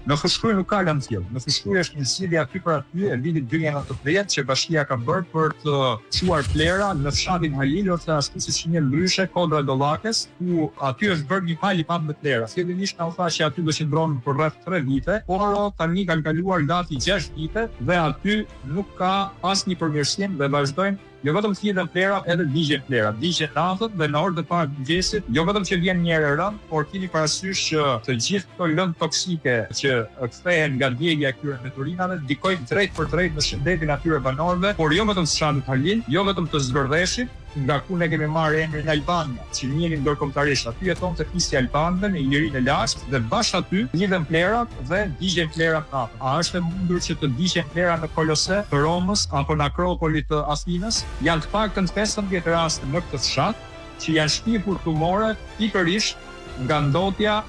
Në Fushkruj nuk ka landfill. Në Fushkruj është një zgjidhje aty për aty e vitit 2019 që bashkia ka bërë për të çuar plera në fshatin Halil ose ashtu siç një ndryshe Kodra Dollakës, ku aty është bërë një palë i madh me plera. Fillimisht na u thash që aty do të ndronë për rreth 3 vite, por tani kanë kaluar gati 6 vite dhe aty nuk ka asnjë përmirësim dhe vazhdojnë jo vetëm thjellën plera, edhe digjen plera. Digjen natën dhe në orët e parë të mëngjesit, jo vetëm që vjen një herë rënd, por keni parasysh që të gjithë këto lëndë toksike që kthehen nga djegja e këtyre meturinave ndikojnë drejt për drejt në shëndetin atyre banorëve, por jo vetëm fshatit Halil, jo vetëm të Zgërdheshit, nga ku ne kemi marrë emrin Albania, që njërin ndërkombëtarisht. Aty jeton të fisti Albanëve në Ilirinë e Lashtë dhe bashkë aty lidhen plerat dhe digjen plerat natën. A është e mundur që të digjen plera në Kolose të Romës apo në Akropolit të Athinës? Janë të paktën 15 raste në këtë fshat që janë shpifur tumore pikërisht nga ndotja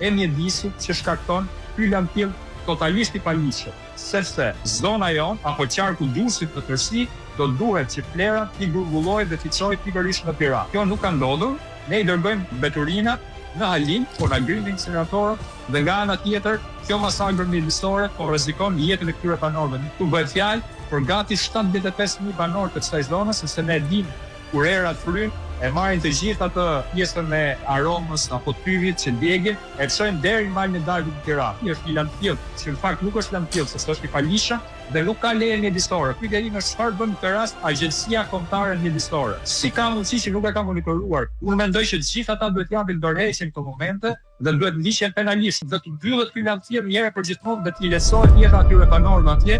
e mjedisit që shkakton ky landfill totalisht i paligjshëm. Sepse zona jon apo qarku Durrësit në tërësi do duhet që plerat t'i grumbullojë dhe t'i çojë pikërisht në Tiranë. Kjo nuk ka ndodhur. Ne I dërgojmë mbeturinat në Halin, po na grinin incineratorët dhe nga ana tjetër, kjo masakër mjedisore po rrezikon jetën e këtyre banorëve. Këtu bëhet fjalë për gati 75.000 banorë të kësaj zone, sepse ne dimë kur erat fryn e marrin të gjithë atë pjesën e aromës apo tyrit që djegin, e çojnë deri në malin e darkut të Tiranës. Është një landfill, që në fakt nuk është landfill, sepse është I paligjshëm dhe nuk ka leje mjedisore. Pyetja ime është çfarë bën në këtë rast Agjencia Kombëtare Mjedisore? Si ka mundësi që nuk e ka monitoruar? Unë mendoj që të gjithë ata duhet japin dorëheqje në këto momente dhe duhet ndiqen penalisht. Do të mbyllet ky landfill një herë për gjithmonë dhe të lehtësohet jeta atyre banorëve atje